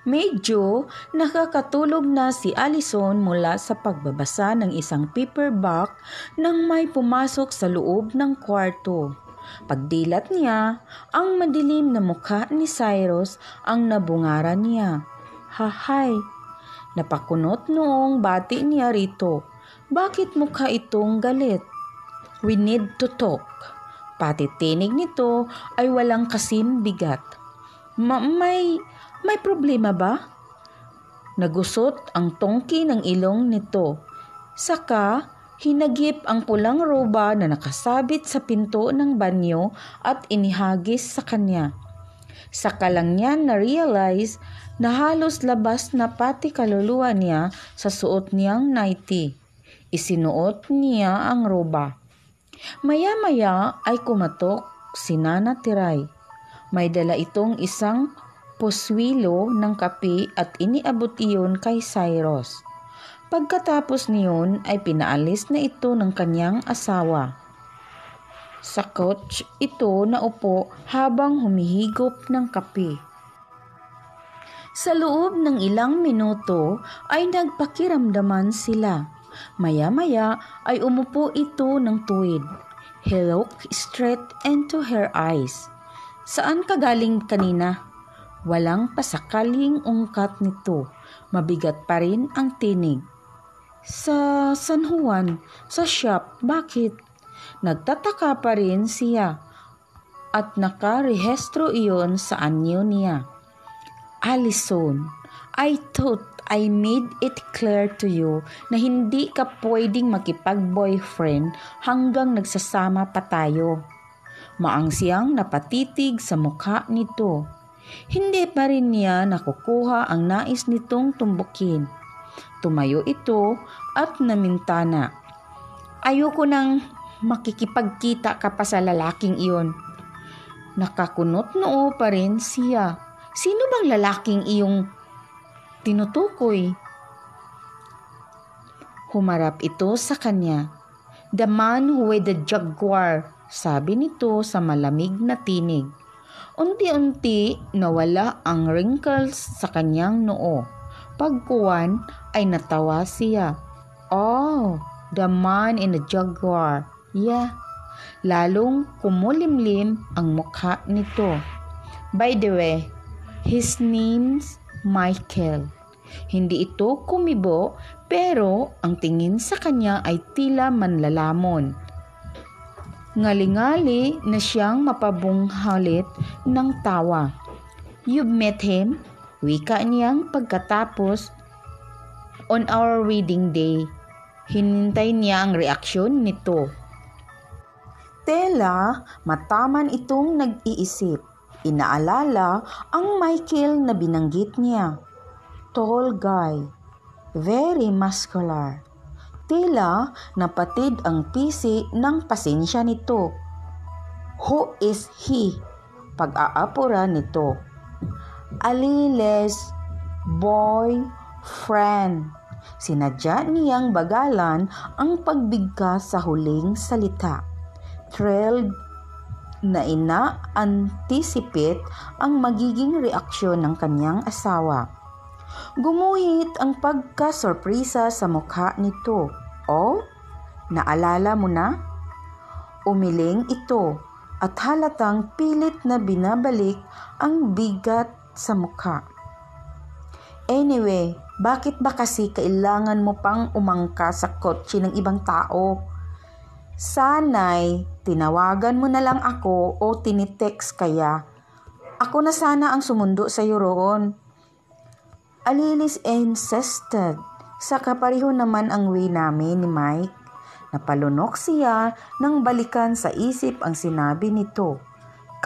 Medyo nakakatulog na si Allison mula sa pagbabasa ng isang paperback nang may pumasok sa loob ng kwarto. Pagdilat niya, ang madilim na mukha ni Cyrus ang nabungaran niya. Hahay! Napakunot noong bati niya rito. Bakit mukha itong galit? We need to talk. Pati tinig nito ay walang kasim bigat. May problema ba? Nagusot ang tongki ng ilong nito. Saka, hinagip ang pulang roba na nakasabit sa pinto ng banyo at inihagis sa kanya. Saka lang niya na-realize na halos labas na pati kaluluwa niya sa suot niyang nightie. Isinuot niya ang roba. Maya-maya ay kumatok si Nana Tiray. May dala itong isang poswilo ng kape at iniabot iyon kay Cyrus. Pagkatapos niyon ay pinaalis na ito ng kanyang asawa. Sa couch ito naupo habang humihigop ng kape. Sa loob ng ilang minuto ay nagpakiramdaman sila. Maya-maya ay umupo ito ng tuwid. He looked straight into her eyes. Saan ka galing kanina? Walang pasakaling ungkat nito. Mabigat pa rin ang tinig. Sa San Juan, sa shop, bakit? Nagtataka pa rin siya at nakarehistro iyon sa anyo niya. Allison, I thought I made it clear to you na hindi ka pwedeng makipag-boyfriend hanggang nagsasama pa tayo. Maang siyang napatitig sa mukha nito. Hindi pa rin niya nakukuha ang nais nitong tumbukin. Tumayo ito at namintana. Ayoko nang makikipagkita ka pa sa lalaking iyon. Nakakunot noo pa rin siya. Sino bang lalaking iyong tinutukoy? Humarap ito sa kanya. The man with the jaguar, sabi nito sa malamig na tinig. Unti-unti nawala ang wrinkles sa kanyang noo. Pagkuwan ay natawa siya. Oh, the man in the jaguar. Yeah. Lalong kumulimlim ang mukha nito. By the way, his name's Michael. Hindi ito kumibo pero ang tingin sa kanya ay tila manlalamon. Ngali-ngali na siyang mapabunghalit ng tawa. You've met him? Wika niyang pagkatapos. On our wedding day. Hinintay niya ang reaksyon nito. Tela, mataman itong nag-iisip. Inaalala ang Michael na binanggit niya. Tall guy. Very muscular. Tila napatid ang pisi ng pasensya nito. Who is he? Pag-aapura nito. Aliles boyfriend. Sinadya niyang bagalan ang pagbigkas sa huling salita. Thrilled na ina-anticipate ang magiging reaksyon ng kanyang asawa. Gumuhit ang pagkasorpresa sa mukha nito. Oh, naalala mo na? Umiling ito at halatang pilit na binabalik ang bigat sa mukha. Anyway, bakit ba kasi kailangan mo pang umangka sa kotse ng ibang tao? Sana'y tinawagan mo na lang ako o tinitext kaya. Ako na sana ang sumundo sa iyo roon. Alilis insisted. Sa kapareho naman ang way namin ni Mike. Napalunok siya nang balikan sa isip ang sinabi nito.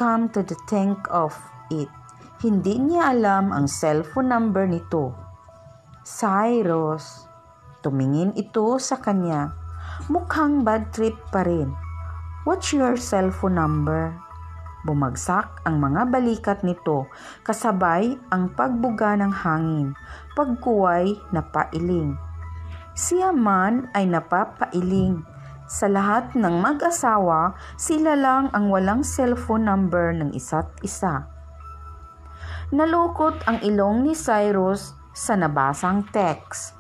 Come to the think of it. Hindi niya alam ang cellphone number nito. Cyrus. Tumingin ito sa kanya. Mukhang bad trip pa rin. What's your cellphone number? Bumagsak ang mga balikat nito kasabay ang pagbuga ng hangin. Pagkuway napailing. Siya man ay napapailing. Sa lahat ng mag-asawa, sila lang ang walang cellphone number ng isa't isa. Nalukot ang ilong ni Cyrus sa nabasang text.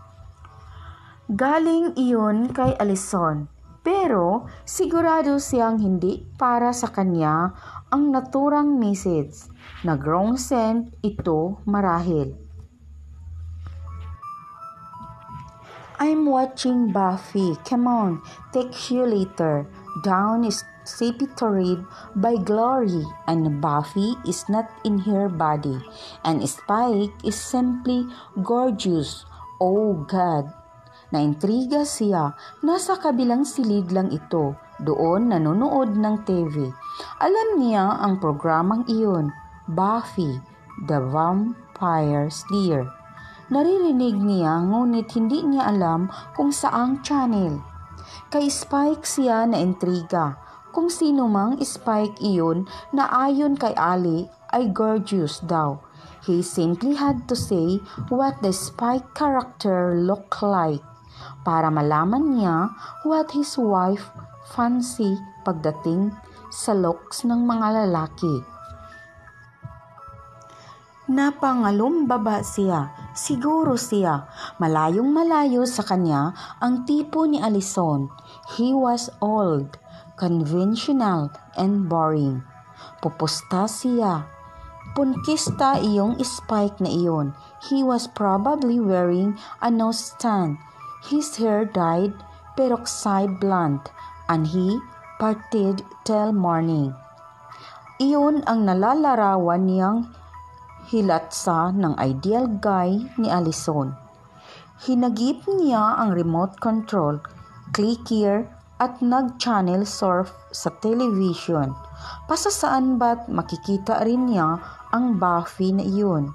Galing iyon kay Alison, pero sigurado siyang hindi para sa kanya ang naturang message. Nag-wrong send ito marahil. I'm watching Buffy. Come on, take you later. Dawn is sleepy to read by Glory, and Buffy is not in her body, and Spike is simply gorgeous. Oh God! Naintriga siya. Nasa kabilang silid lang ito. Doon nanonood ng TV. Alam niya ang programang iyon. Buffy, the Vampire Slayer. Naririnig niya ngunit hindi niya alam kung saang channel. Kay Spike siya na intriga. Kung sino mang Spike iyon na ayon kay Ali ay gorgeous daw. He simply had to say what the Spike character looked like para malaman niya what his wife fancy pagdating sa looks ng mga lalaki. Napangalumbaba siya. Siguro siya. Malayong malayo sa kanya ang tipo ni Alison. He was old, conventional, and boring. Pupusta siya. Punkista iyong Spike na iyon. He was probably wearing a nose-stand. His hair dyed peroxide blonde, and he partied till morning. Iyon ang nalalarawan niyang hilatsa ng ideal guy ni Alison. Hinagip niya ang remote control, click here, at nag-channel surf sa television. Pasasaan ba't makikita rin niya ang Buffy na iyon.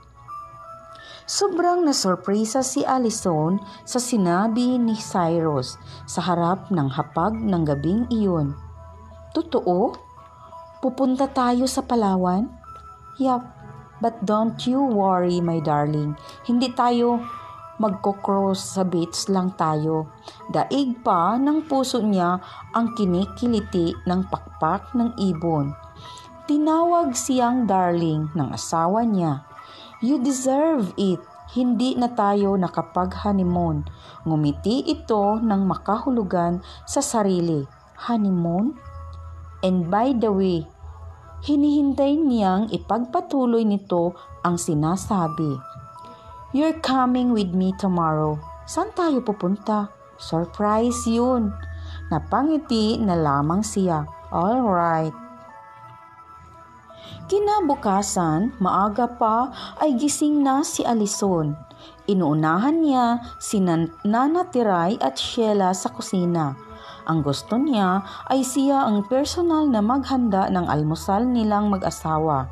Sobrang nasurpresa si Alison sa sinabi ni Cyrus sa harap ng hapag ng gabing iyon. Totoo? Pupunta tayo sa Palawan? Yup. But don't you worry, my darling. Hindi tayo magko-cross sa beach lang tayo. Daig pa ng puso niya ang kinikiliti ng pakpak ng ibon. Tinawag siyang darling ng asawa niya. You deserve it. Hindi na tayo nakapag-honeymoon. Ngumiti ito ng makahulugan sa sarili. Honeymoon? And by the way, hinihintay niyang ipagpatuloy nito ang sinasabi. You're coming with me tomorrow. Saan tayo pupunta? Surprise yun. Napangiti na lamang siya. All right. Kinabukasan, maaga pa ay gising na si Alison. Inuunahan niya si Nana Tiray at Sheila sa kusina. Ang gusto niya ay siya ang personal na maghanda ng almusal nilang mag-asawa.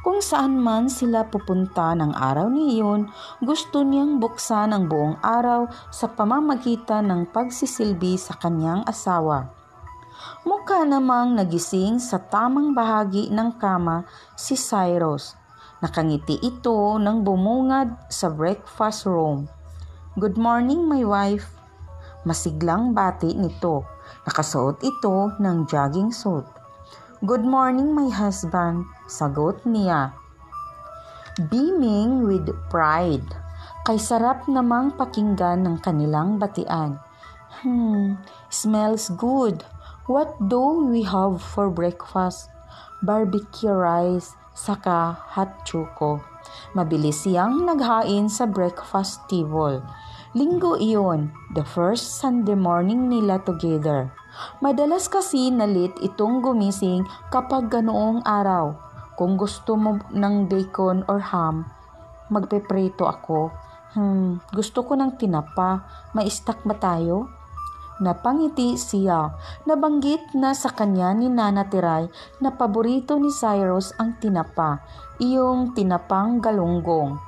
Kung saan man sila pupunta ng araw niyon, gusto niyang buksan ang buong araw sa pamamagitan ng pagsisilbi sa kanyang asawa. Mukha namang nagising sa tamang bahagi ng kama si Cyrus. Nakangiti ito nang bumungad sa breakfast room. Good morning, my wife. Masiglang bati nito. Nakasuot ito ng jogging suit. Good morning, my husband. Sagot niya. Beaming with pride. Kay sarap namang pakinggan ng kanilang batian. Smells good. What do we have for breakfast? Barbecue rice, saka hot choco. Mabilis siyang naghain sa breakfast table. Linggo iyon, the first Sunday morning nila together. Madalas kasi nalit itong gumising kapag ganoong araw. Kung gusto mo ng bacon or ham, magpepreto ako. Gusto ko ng tinapa. May stock ba tayo? Napangiti siya. Nabanggit na sa kanya ni Nana Tiray na paborito ni Cyrus ang tinapa, iyong tinapang galunggong.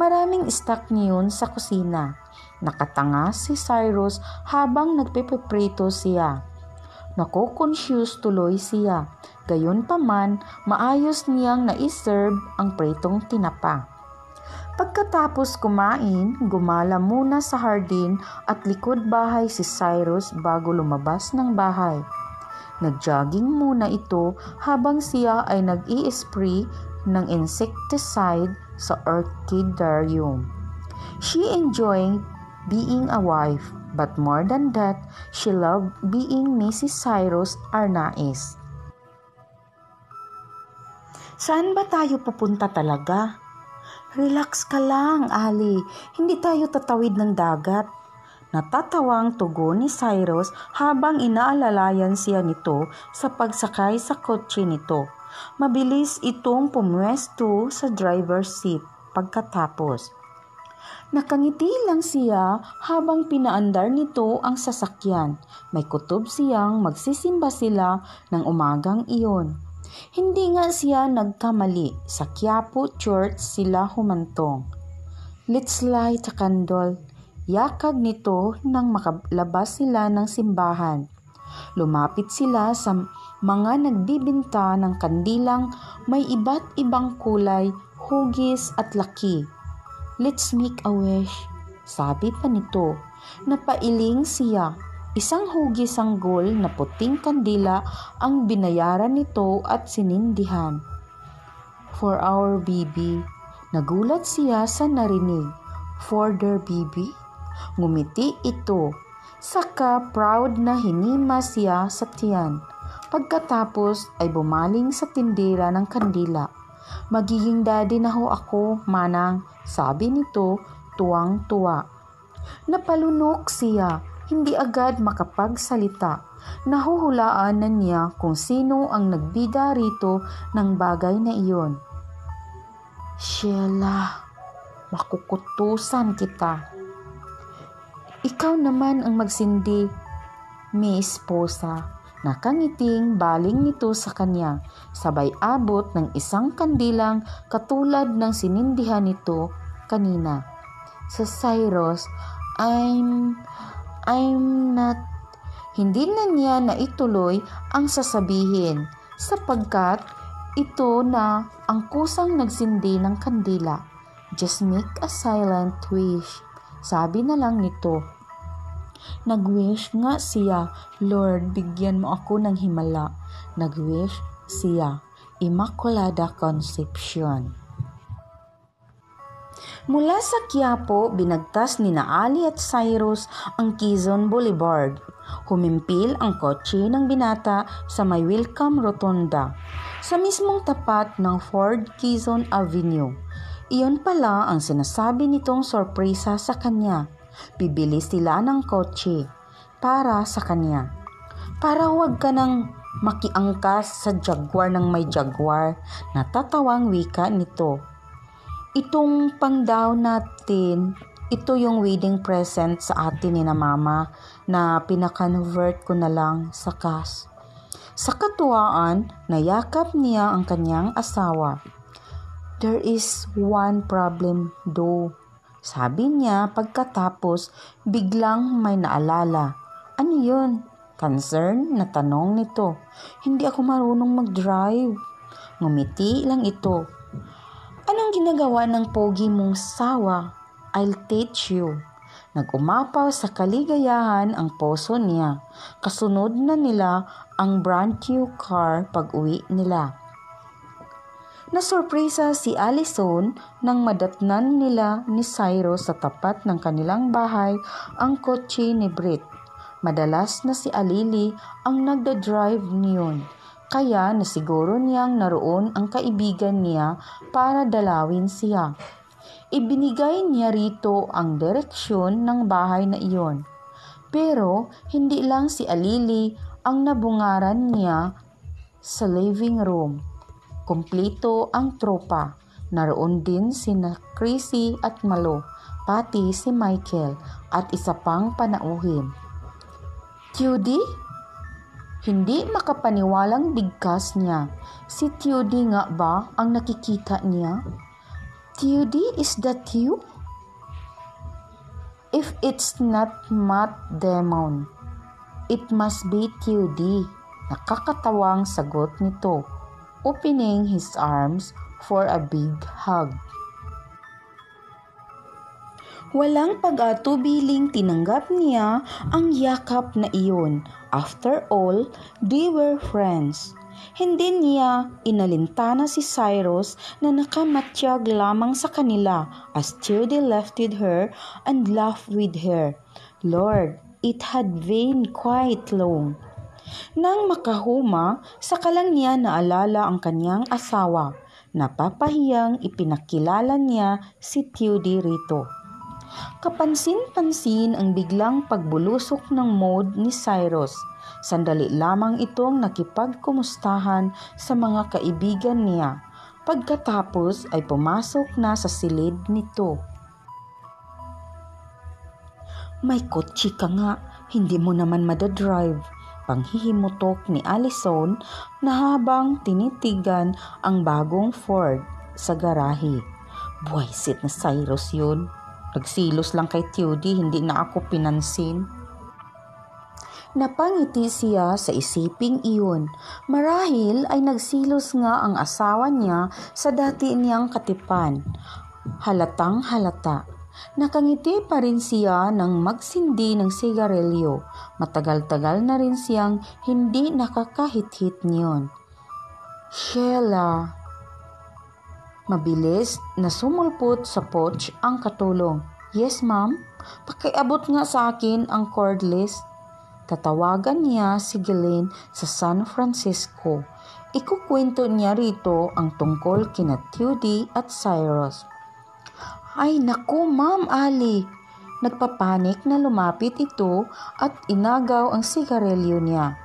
Maraming stock niyon sa kusina. Nakatanga si Cyrus habang nagpepeprito siya. Nako-confuse tuloy siya. Gayunpaman, maayos niyang naiserve ang pritong tinapa. Pagkatapos kumain, gumala muna sa hardin at likod bahay si Cyrus bago lumabas ng bahay. Nag-jogging muna ito habang siya ay nag-i-spray ng insecticide sa orchidarium. She enjoyed being a wife, but more than that, she loved being Mrs. Cyrus Arnaiz. Saan ba tayo pupunta talaga? Relax ka lang, Ali. Hindi tayo tatawid ng dagat. Natatawang tugon ni Cyrus habang inaalalayan siya nito sa pagsakay sa kotse nito. Mabilis itong pumwesto sa driver's seat pagkatapos. Nakangiti lang siya habang pinaandar nito ang sasakyan. May kutob siyang magsisimba sila ng umagang iyon. Hindi nga siya nagkamali. Sa Quiapo Church sila humantong. Let's light a candle. Yakag nito nang makalabas sila ng simbahan. Lumapit sila sa mga nagbibinta ng kandilang may iba't ibang kulay, hugis at laki. Let's make a wish, sabi pa nito. Napailing siya. Isang hugis ang gold na puting kandila ang binayaran nito at sinindihan. For our baby. Nagulat siya sa narinig. For their baby? Ngumiti ito. Saka proud na hinima siya sa tiyan. Pagkatapos ay bumaling sa tindera ng kandila. Magiging daddy na ho ako, manang, sabi nito, tuwang-tuwa. Napalunok siya, hindi agad makapagsalita. Nahuhulaan na niya kung sino ang nagbida rito ng bagay na iyon. Sheila, makukutusan kita. Ikaw naman ang magsindi, mi esposa. Nakangiting baling nito sa kanya, sabay abot ng isang kandilang katulad ng sinindihan nito kanina. Sa Cyrus, I'm not. Hindi na niya naituloy ang sasabihin sapagkat ito na ang kusang nagsindi ng kandila. Just make a silent wish. Sabi na lang nito. Nag-wish nga siya, Lord, bigyan mo ako ng himala. Nag-wish siya, Immaculada Concepcion. Mula sa Quiapo, binagtas ni Ali at Cyrus ang Quezon Boulevard. Humimpil ang kotse ng binata sa may Welcome Rotunda, sa mismong tapat ng Ford Quezon Avenue. Iyon pala ang sinasabi nitong sorpresa sa kanya. Bibili sila ng kotse para sa kanya. Para huwag ka nang makiangkas sa Jaguar ng may Jaguar, natatawang wika nito. Itong pangdaw natin, ito yung wedding present sa atin ni na mama na pinakonvert ko na lang sa cash. Sa katuwaan, nayakap niya ang kanyang asawa. There is one problem though, sabi niya pagkatapos biglang may naalala. Ano yun? Concern na tanong nito. Hindi ako marunong mag-drive. Ngumiti lang ito. Anong ginagawa ng pogi mong sawa? I'll teach you. Nag-umapaw sa kaligayahan ang puso niya. Kasunod na nila ang brand new car pag-uwi nila. Nasurpresa si Allison nang madatnan nila ni Cyrus sa tapat ng kanilang bahay ang kotse ni Brit. Madalas na si Alili ang nagda-drive niyon, kaya nasiguro niyang naroon ang kaibigan niya para dalawin siya. Ibinigay niya rito ang direksyon ng bahay na iyon. Pero hindi lang si Alili ang nabungaran niya sa living room. Kumpleto ang tropa. Naroon din sina Chrissy at Malo, pati si Michael at isa pang panauhin. Tudy? Hindi makapaniwalang bigkas niya. Si Tudy nga ba ang nakikita niya? Tudy, is that you? If it's not Matt Damon, it must be Tudy. Nakakatawang sagot nito, opening his arms for a big hug. Walang pag-atubiling tinanggap niya ang yakap na iyon. After all, they were friends. Hindi niya inalintana si Cyrus na nakamatyag lamang sa kanila as Judy lifted her and laughed with her. Lord, it had been quite long. Nang makahuma, saka lang niya naalala ang kanyang asawa. Napapahiyang ipinakilala niya si Judy rito. Kapansin-pansin ang biglang pagbulusok ng Maud ni Cyrus. Sandali lamang itong nakipagkumustahan sa mga kaibigan niya. Pagkatapos ay pumasok na sa silid nito. May kotse ka nga, hindi mo naman madadrive. Panghihimutok ni Allison na habang tinitigan ang bagong Ford sa garahe. Buwisit na Cyrus yun. Nagsilos lang kay Judy, hindi na ako pinansin. Napangiti siya sa isiping iyon. Marahil ay nagsilos nga ang asawa niya sa dati niyang katipan. Halatang halata. Nakangiti pa rin siya nang magsindi ng sigarilyo. Matagal-tagal na rin siyang hindi nakakahit-hit niyon. Sheila. Mabilis na sumulpot sa pouch ang katulong. Yes, ma'am. Pakiabot nga sa akin ang cordless. Tatawagan niya si Glenn sa San Francisco. Ikukwento niya rito ang tungkol kina Judy at Cyrus. Ay naku, Ma'am Ali! Nagpapanik na lumapit ito at inagaw ang sigarilyo niya.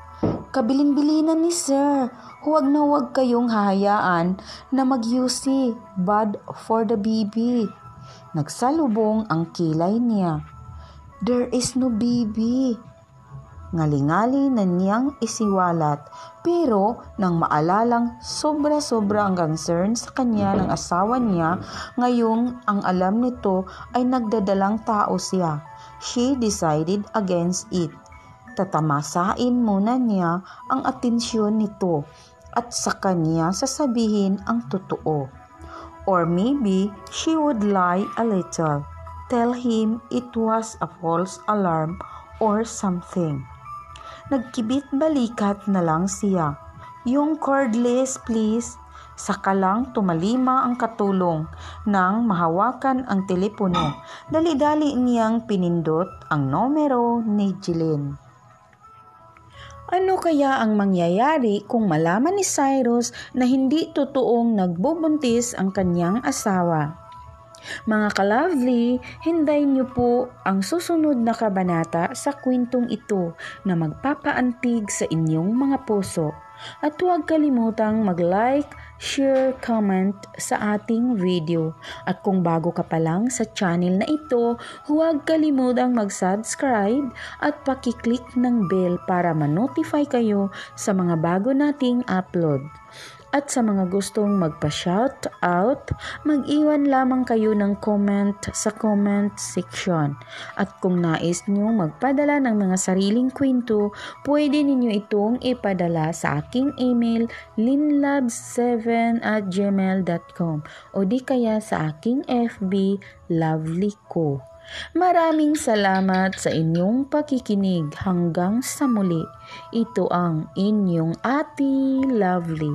Kabilin-bilinan ni Sir. Huwag na huwag kayong hahayaan na mag-UC. Bad for the baby. Nagsalubong ang kilay niya. There is no baby. Ngalingali na niyang isiwalat, pero nang maalalang sobra-sobra ang concern sa kanya ng asawa niya, ngayong ang alam nito ay nagdadalang tao siya. She decided against it. Tatamasain muna niya ang atensyon nito at sa kanya sasabihin ang totoo. Or maybe she would lie a little. Tell him it was a false alarm or something. Nagkibit balikat na lang siya. Yung cordless please. Saka lang tumalima ang katulong nang mahawakan ang telepono. Dali-dali niyang pinindot ang numero ni Glenn. Ano kaya ang mangyayari kung malaman ni Cyrus na hindi totoong nagbubuntis ang kanyang asawa? Mga ka-lovely, hintayin niyo po ang susunod na kabanata sa kwentong ito na magpapaantig sa inyong mga puso. At huwag kalimutang mag-like, share, comment sa ating video. At kung bago ka pa lang sa channel na ito, huwag kalimutang mag-subscribe at pakiclick ng bell para ma-notify kayo sa mga bago nating upload. At sa mga gustong magpa-shout out, mag-iwan lamang kayo ng comment sa comment section. At kung nais nyo magpadala ng mga sariling kwento, pwede ninyo itong ipadala sa aking email linlabs7@gmail.com o di kaya sa aking FB Lovely Ko. Maraming salamat sa inyong pakikinig hanggang sa muli. Ito ang inyong Ate Lovely.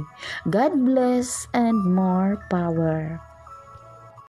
God bless and more power.